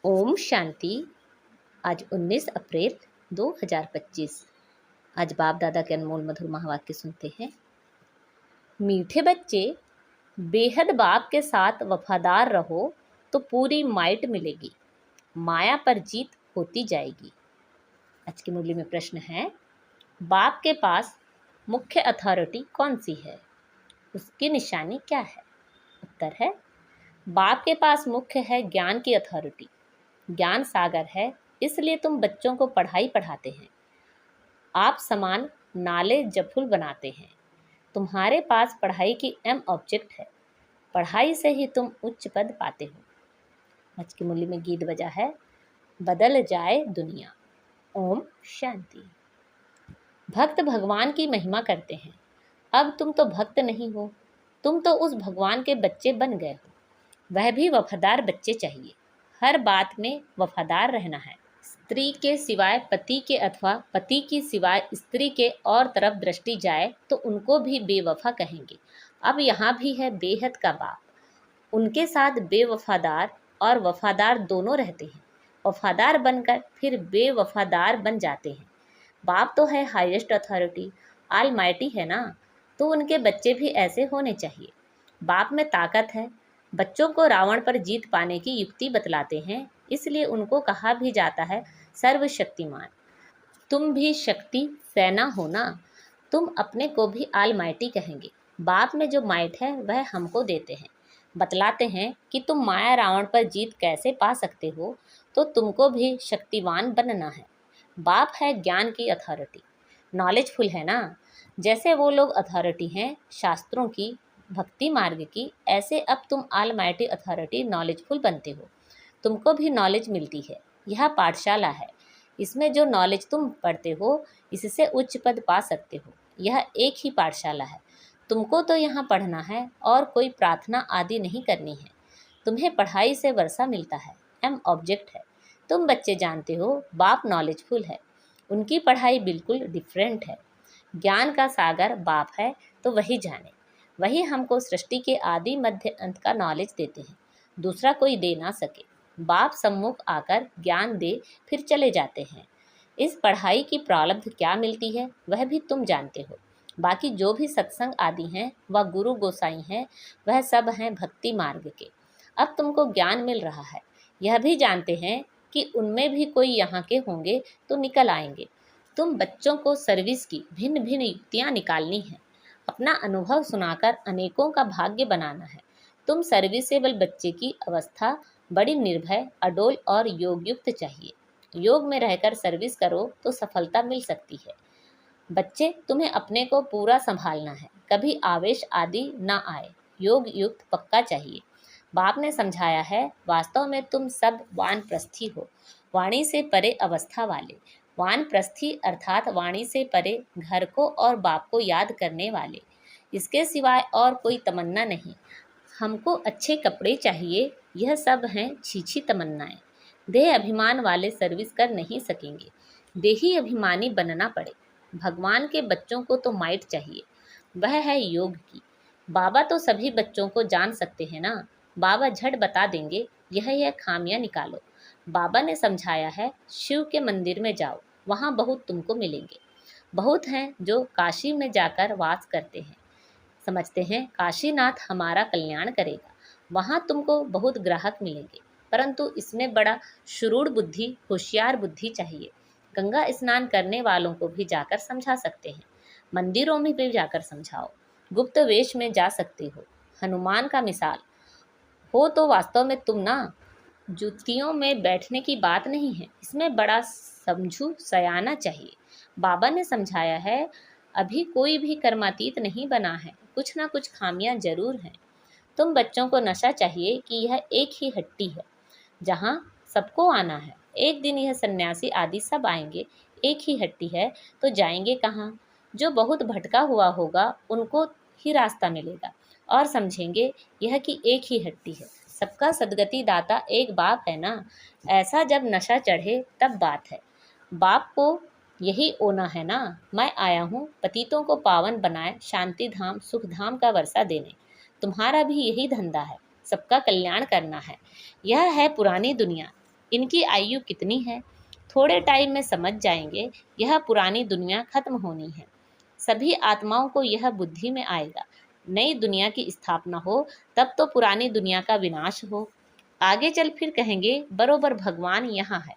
ओम शांति। आज 19 अप्रैल 2025। आज बाप दादा के अनमोल मधुर महावाक्य सुनते हैं। मीठे बच्चे, बेहद बाप के साथ वफादार रहो तो पूरी माइट मिलेगी, माया पर जीत होती जाएगी। आज की मुरली में प्रश्न है, बाप के पास मुख्य अथॉरिटी कौन सी है, उसकी निशानी क्या है? उत्तर है, बाप के पास मुख्य है ज्ञान की अथॉरिटी। ज्ञान सागर है, इसलिए तुम बच्चों को पढ़ाई पढ़ाते हैं। आप समान नाले जफुल बनाते हैं। तुम्हारे पास पढ़ाई की एम ऑब्जेक्ट है। पढ़ाई से ही तुम उच्च पद पाते हो। आज की मुरली में गीत बजा है, बदल जाए दुनिया। ओम शांति। भक्त भगवान की महिमा करते हैं। अब तुम तो भक्त नहीं हो, तुम तो उस भगवान के बच्चे बन गए हो। वह भी वफादार बच्चे चाहिए। हर बात में वफादार रहना है। स्त्री के सिवाय पति के अथवा पति की सिवाय स्त्री के और तरफ दृष्टि जाए तो उनको भी बेवफा कहेंगे। अब यहाँ भी है बेहद का बाप, उनके साथ बेवफादार और वफादार दोनों रहते हैं। वफादार बनकर फिर बेवफादार बन जाते हैं। बाप तो है हाईएस्ट अथॉरिटी, ऑलमाइटी है ना, तो उनके बच्चे भी ऐसे होने चाहिए। बाप में ताकत है। बच्चों को रावण पर जीत पाने की युक्ति बतलाते हैं, इसलिए उनको कहा भी जाता है सर्वशक्तिमान। तुम भी शक्ति सेना हो ना, तुम अपने को भी ऑलमाइटी कहेंगे। बाप में जो माइट है वह हमको देते हैं, बतलाते हैं कि तुम माया रावण पर जीत कैसे पा सकते हो, तो तुमको भी शक्तिवान बनना है। बाप है ज्ञान की अथॉरिटी, नॉलेजफुल है ना। जैसे वो लोग अथॉरिटी हैं शास्त्रों की, भक्ति मार्ग की, ऐसे अब तुम ऑलमाइटी अथॉरिटी नॉलेजफुल बनते हो। तुमको भी नॉलेज मिलती है। यह पाठशाला है, इसमें जो नॉलेज तुम पढ़ते हो इससे उच्च पद पा सकते हो। यह एक ही पाठशाला है। तुमको तो यहाँ पढ़ना है और कोई प्रार्थना आदि नहीं करनी है। तुम्हें पढ़ाई से वर्षा मिलता है, एम ऑब्जेक्ट है। तुम बच्चे जानते हो बाप नॉलेजफुल है, उनकी पढ़ाई बिल्कुल डिफरेंट है। ज्ञान का सागर बाप है, तो वही जाने। वही हमको सृष्टि के आदि मध्य अंत का नॉलेज देते हैं, दूसरा कोई दे ना सके। बाप सम्मुख आकर ज्ञान दे फिर चले जाते हैं। इस पढ़ाई की प्रारब्ध क्या मिलती है वह भी तुम जानते हो। बाकी जो भी सत्संग आदि हैं वह गुरु गोसाई हैं, वह सब हैं भक्ति मार्ग के। अब तुमको ज्ञान मिल रहा है, यह भी जानते हैं कि उनमें भी कोई यहाँ के होंगे तो निकल आएंगे। तुम बच्चों को सर्विस की भिन्न भिन्न युक्तियाँ निकालनी है, अपना अनुभव सुनाकर अनेकों का भाग्य बनाना है। तुम सर्विसेबल बच्चे की अवस्था बड़ी निर्भय, अडोल और योगयुक्त चाहिए। योग में रहकर सर्विस करो तो सफलता मिल सकती है। बच्चे, तुम्हें अपने को पूरा संभालना है, कभी आवेश आदि ना आए। योग युक्त पक्का चाहिए। बाप ने समझाया है, वास्तव में तुम सब वानप्रस्थी हो, वाणी से परे अवस्था वाले। वानप्रस्थी अर्थात वाणी से परे, घर को और बाप को याद करने वाले। इसके सिवाय और कोई तमन्ना नहीं। हमको अच्छे कपड़े चाहिए, यह सब हैं छीछी तमन्नाएं। देह अभिमान वाले सर्विस कर नहीं सकेंगे, देही अभिमानी बनना पड़े। भगवान के बच्चों को तो माइट चाहिए, वह है योग की। बाबा तो सभी बच्चों को जान सकते हैं ना, बाबा झट बता देंगे यह खामियां निकालो। बाबा ने समझाया है, शिव के मंदिर में जाओ, वहाँ बहुत तुमको मिलेंगे। बहुत हैं जो काशी में जाकर वास करते हैं, समझते हैं काशीनाथ हमारा कल्याण करेगा, वहाँ तुमको बहुत ग्राहक मिलेंगे। परंतु इसमें बड़ा शुरूढ़ बुद्धि, होशियार बुद्धि चाहिए। गंगा स्नान करने वालों को भी जाकर समझा सकते हैं, मंदिरों में भी जाकर समझाओ। गुप्त वेश में जा सकते हो, हनुमान का मिसाल हो तो वास्तव में तुम ना। जुतियों में बैठने की बात नहीं है, इसमें बड़ा समझू सयाना चाहिए। बाबा ने समझाया है, अभी कोई भी कर्मातीत नहीं बना है, कुछ ना कुछ खामियां जरूर हैं। तुम बच्चों को नशा चाहिए कि यह एक ही हट्टी है जहाँ सबको आना है। एक दिन यह सन्यासी आदि सब आएंगे, एक ही हट्टी है तो जाएंगे कहाँ? जो बहुत भटका हुआ होगा उनको ही रास्ता मिलेगा और समझेंगे यह कि एक ही हट्टी है। सबका सदगति दाता एक बाप है ना। ऐसा जब नशा चढ़े तब बात है। बाप को यही ओना है ना, मैं आया हूँ पतितों को पावन बनाए, शांति धाम सुख धाम का वर्षा देने। तुम्हारा भी यही धंधा है, सबका कल्याण करना है। यह है पुरानी दुनिया, इनकी आयु कितनी है? थोड़े टाइम में समझ जाएंगे, यह पुरानी दुनिया खत्म होनी है। सभी आत्माओं को यह बुद्धि में आएगा, नई दुनिया की स्थापना हो तब तो पुरानी दुनिया का विनाश हो। आगे चल फिर कहेंगे बरोबर भगवान यहाँ है।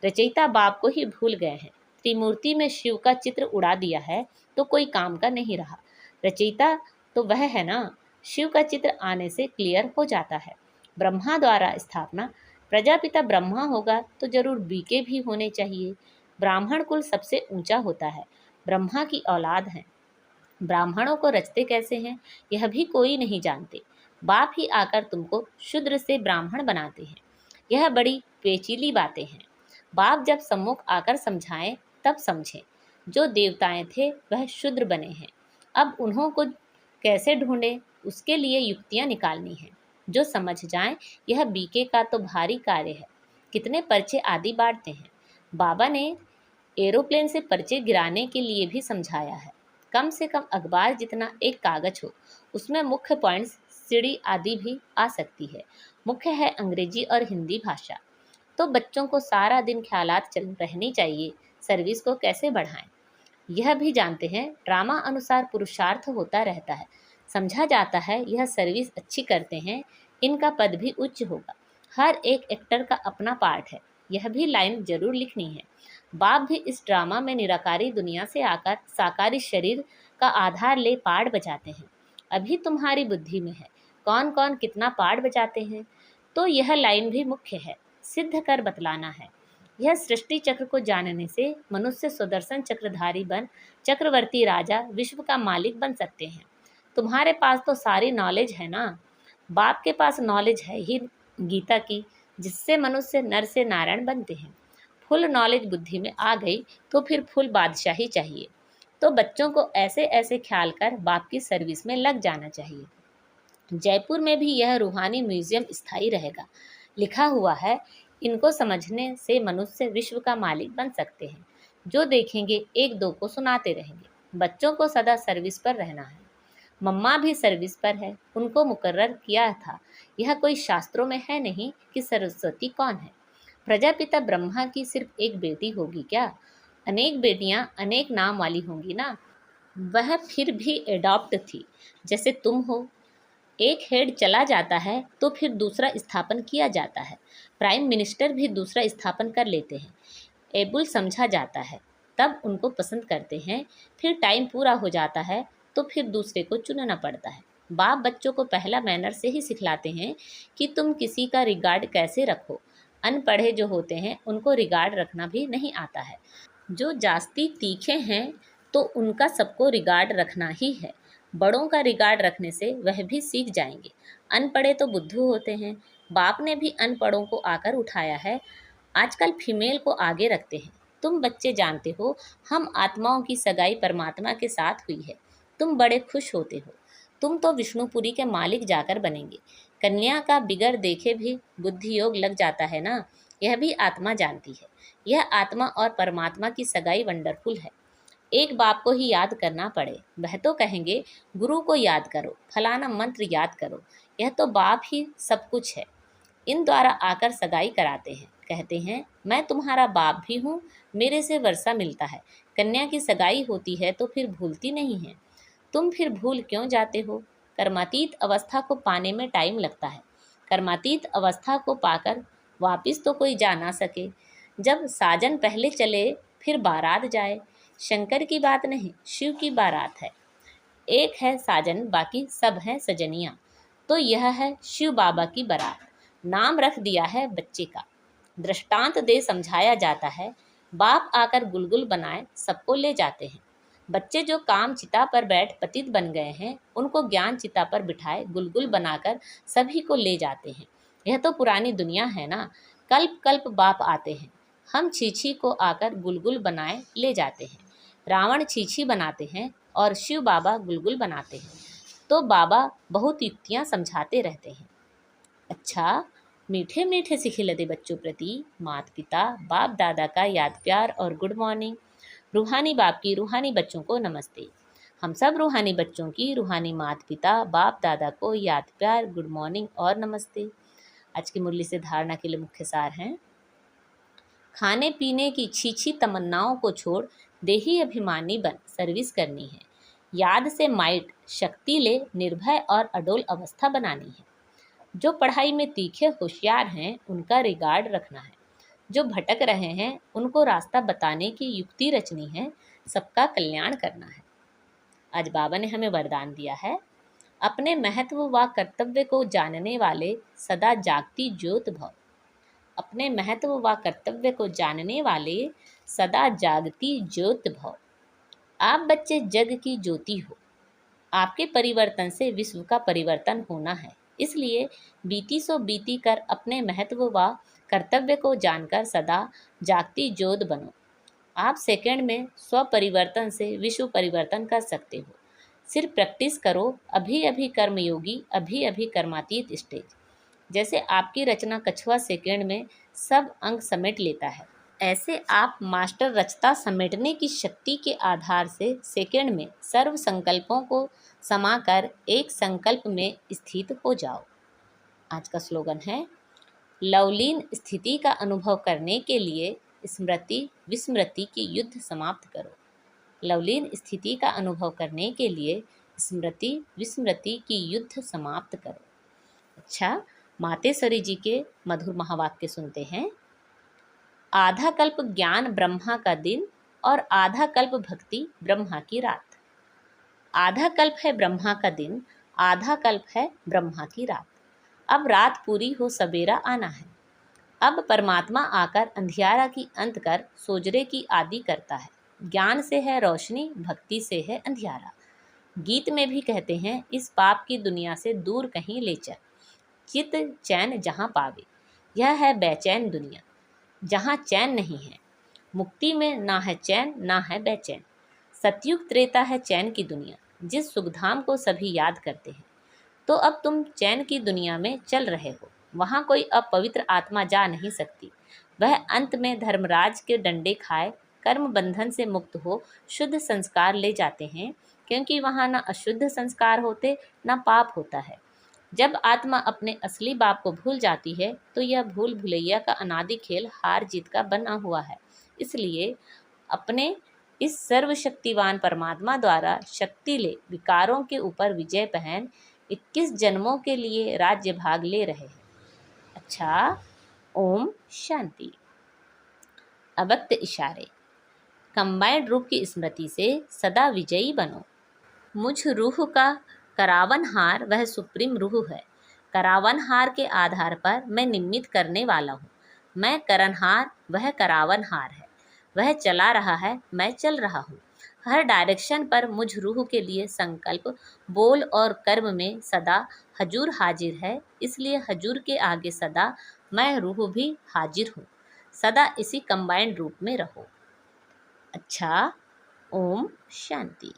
रचयिता बाप को ही भूल गए हैं। त्रिमूर्ति में शिव का चित्र उड़ा दिया है तो कोई काम का नहीं रहा। रचयिता तो वह है ना। शिव का चित्र आने से क्लियर हो जाता है। ब्रह्मा द्वारा स्थापना, प्रजापिता ब्रह्मा होगा तो जरूर बीके भी होने चाहिए। ब्राह्मण कुल सबसे ऊंचा होता है, ब्रह्मा की औलाद है। ब्राह्मणों को रचते कैसे हैं यह भी कोई नहीं जानते। बाप ही आकर तुमको शूद्र से ब्राह्मण बनाते हैं। यह बड़ी पेचीली बातें हैं। बाप जब सम्मुख आकर समझाएं तब समझें। जो देवताएं थे वह शूद्र बने हैं। अब उन्हों को कैसे ढूंढें, उसके लिए युक्तियां निकालनी हैं। जो समझ जाएं यह बीके का तो भारी कार्य है। कितने पर्चे आदि बांटते हैं। बाबा ने एरोप्लेन से पर्चे गिराने के लिए भी समझाया है। कम से कम अखबार जितना एक कागज हो, उसमें मुख्य पॉइंट्स सीढ़ी आदि भी आ सकती है। मुख्य है अंग्रेजी और हिंदी भाषा। तो बच्चों को सारा दिन ख्यालात चल रहनी चाहिए, सर्विस को कैसे बढ़ाएं। यह भी जानते हैं ड्रामा अनुसार पुरुषार्थ होता रहता है। समझा जाता है यह सर्विस अच्छी करते हैं, इनका पद भी उच्च होगा। हर एक एक्टर का अपना पार्ट है, यह भी लाइन जरूर लिखनी है। बाप भी इस ड्रामा में निराकारी दुनिया से आकर साकारी शरीर का आधार ले पार्ट बजाते हैं। अभी तुम्हारी बुद्धि में है कौन कौन कितना पार्ट बजाते हैं, तो यह लाइन भी मुख्य है, सिद्ध कर बतलाना है। यह सृष्टि चक्र को जानने से मनुष्य सुदर्शन चक्रधारी बन चक्रवर्ती राजा विश्व का मालिक बन सकते हैं। तुम्हारे पास तो सारी नॉलेज है ना। बाप के पास नॉलेज है ही गीता की, जिससे मनुष्य नर से नारायण बनते हैं। फुल नॉलेज बुद्धि में आ गई तो फिर फुल बादशाही चाहिए। तो बच्चों को ऐसे ऐसे ख्याल कर बाप की सर्विस में लग जाना चाहिए। जयपुर में भी यह रूहानी म्यूजियम स्थायी रहेगा। लिखा हुआ है इनको समझने से मनुष्य विश्व का मालिक बन सकते हैं। जो देखेंगे एक दो को सुनाते रहेंगे। बच्चों को सदा सर्विस पर रहना है। मम्मा भी सर्विस पर है, उनको मुकर्रर किया था। यह कोई शास्त्रों में है नहीं कि सरस्वती कौन है। प्रजापिता ब्रह्मा की सिर्फ एक बेटी होगी क्या? अनेक बेटियां अनेक नाम वाली होंगी ना। वह फिर भी एडॉप्ट थी, जैसे तुम हो। एक हेड चला जाता है तो फिर दूसरा स्थापन किया जाता है। प्राइम मिनिस्टर भी दूसरा स्थापन कर लेते हैं। एबुल समझा जाता है तब उनको पसंद करते हैं, फिर टाइम पूरा हो जाता है तो फिर दूसरे को चुनना पड़ता है। बाप बच्चों को पहला मैनर से ही सिखलाते हैं कि तुम किसी का रिगार्ड कैसे रखो। अनपढ़े जो होते हैं उनको रिगार्ड रखना भी नहीं आता है। जो जास्ती तीखे हैं तो उनका सबको रिगार्ड रखना ही है। बड़ों का रिगार्ड रखने से वह भी सीख जाएंगे। अनपढ़े तो बुद्धू होते हैं। बाप ने भी अनपढ़ों को आकर उठाया है। आजकल फीमेल को आगे रखते हैं। तुम बच्चे जानते हो हम आत्माओं की सगाई परमात्मा के साथ हुई है। तुम बड़े खुश होते हो। तुम तो विष्णुपुरी के मालिक जाकर बनेंगे। कन्या का बिगर देखे भी बुद्धि योग लग जाता है ना, यह भी आत्मा जानती है। यह आत्मा और परमात्मा की सगाई वंडरफुल है। एक बाप को ही याद करना पड़े, वह तो कहेंगे गुरु को याद करो, फलाना मंत्र याद करो। यह तो बाप ही सब कुछ है। इन द्वारा आकर सगाई कराते हैं। कहते हैं मैं तुम्हारा बाप भी हूँ, मेरे से वर्षा मिलता है। कन्या की सगाई होती है तो फिर भूलती नहीं है। तुम फिर भूल क्यों जाते हो? कर्मातीत अवस्था को पाने में टाइम लगता है। कर्मातीत अवस्था को पाकर वापिस तो कोई जा ना सके। जब साजन पहले चले फिर बारात जाए। शंकर की बात नहीं, शिव की बारात है। एक है साजन, बाकी सब हैं सजनियाँ। तो यह है शिव बाबा की बारात। नाम रख दिया है बच्चे का। दृष्टांत दे समझाया जाता है। बाप आकर गुलगुल बनाए सबको ले जाते हैं। बच्चे जो काम चिता पर बैठ पतित बन गए हैं उनको ज्ञान चिता पर बिठाए गुलगुल बनाकर सभी को ले जाते हैं। यह तो पुरानी दुनिया है ना। कल्प कल्प बाप आते हैं। हम छीछी को आकर गुलगुल बनाए ले जाते हैं। रावण छीछी बनाते हैं और शिव बाबा गुलगुल बनाते हैं। तो बाबा बहुत युक्तियाँ समझाते रहते हैं। अच्छा, मीठे मीठे सिखिलते बच्चों प्रति माता पिता बाप दादा का याद प्यार और गुड मॉर्निंग। रूहानी बाप की रूहानी बच्चों को नमस्ते। हम सब रूहानी बच्चों की रूहानी माता पिता बाप दादा को याद प्यार गुड मॉर्निंग और नमस्ते। आज की मुरली से धारणा के लिए मुख्य सार हैं। खाने पीने की छीछी तमन्नाओं को छोड़ देही अभिमानी बन सर्विस करनी है। याद से माइट शक्ति ले निर्भय और अडोल अवस्था बनानी है। जो पढ़ाई में तीखे होशियार हैं उनका रिगार्ड रखना है। जो भटक रहे हैं उनको रास्ता बताने की युक्ति रचनी है। सबका कल्याण करना है। आज बाबा ने हमें वरदान दिया है, अपने महत्व व कर्तव्य को जानने वाले सदा जागती ज्योत भव। अपने महत्व व कर्तव्य को जानने वाले सदा जागती ज्योत भव। आप बच्चे जग की ज्योति हो। आपके परिवर्तन से विश्व का परिवर्तन होना है। इसलिए बीती सो बीती कर अपने महत्व व कर्तव्य को जानकर सदा जागती ज्योत बनो। आप सेकंड में स्व परिवर्तन से विश्व परिवर्तन कर सकते हो। सिर्फ प्रैक्टिस करो। अभी अभी कर्मयोगी, अभी अभी कर्मातीत स्टेज। जैसे आपकी रचना कछुआ सेकंड में सब अंग समेट लेता है, ऐसे आप मास्टर रचता समेटने की शक्ति के आधार से सेकंड में सर्व संकल्पों को समाकर एक संकल्प में स्थित हो जाओ। आज का स्लोगन है, लवलीन स्थिति का अनुभव करने के लिए स्मृति विस्मृति की युद्ध समाप्त करो। लवलीन स्थिति का अनुभव करने के लिए स्मृति विस्मृति की युद्ध समाप्त करो। अच्छा, मातेश्वरी जी के मधुर महावाक्य सुनते हैं। आधा कल्प ज्ञान ब्रह्मा का दिन और आधा कल्प भक्ति ब्रह्मा की रात। आधा कल्प है ब्रह्मा का दिन, आधा कल्प है ब्रह्मा की रात। अब रात पूरी हो सवेरा आना है। अब परमात्मा आकर अंधियारा की अंत कर सोजरे की आदि करता है। ज्ञान से है रोशनी, भक्ति से है अंधियारा। गीत में भी कहते हैं, इस पाप की दुनिया से दूर कहीं ले चल, चित चैन जहाँ पावे। यह है बेचैन दुनिया जहाँ चैन नहीं है। मुक्ति में ना है चैन ना है बेचैन। सतयुग त्रेता है चैन की दुनिया, जिस सुखधाम को सभी याद करते हैं। तो अब तुम चैन की दुनिया में चल रहे हो। वहाँ कोई अपवित्र आत्मा जा नहीं सकती। वह अंत में धर्मराज के डंडे खाए कर्म बंधन से मुक्त हो शुद्ध संस्कार ले जाते हैं, क्योंकि वहाँ न अशुद्ध संस्कार होते न पाप होता है। जब आत्मा अपने असली बाप को भूल जाती है तो यह भूल भुलैया का अनादि खेल हार जीत का बना हुआ है। इसलिए अपने इस सर्वशक्तिवान परमात्मा द्वारा शक्ति ले विकारों के ऊपर विजय पहन 21 जन्मों के लिए राज्य भाग ले रहे हैं। अच्छा, ओम शांति। अव्यक्त इशारे। कंबाइंड रूप की स्मृति से सदा विजयी बनो। मुझ रूह का करावनहार वह सुप्रीम रूह है। करावनहार के आधार पर मैं निमित्त करने वाला हूँ। मैं करनहार, वह करावनहार है। वह चला रहा है, मैं चल रहा हूँ। हर डायरेक्शन पर मुझ रूह के लिए संकल्प, बोल और कर्म में सदा हजूर हाजिर है। इसलिए हजूर के आगे सदा मैं रूह भी हाजिर हूँ। सदा इसी कंबाइंड रूप में रहो। अच्छा, ओम शांति।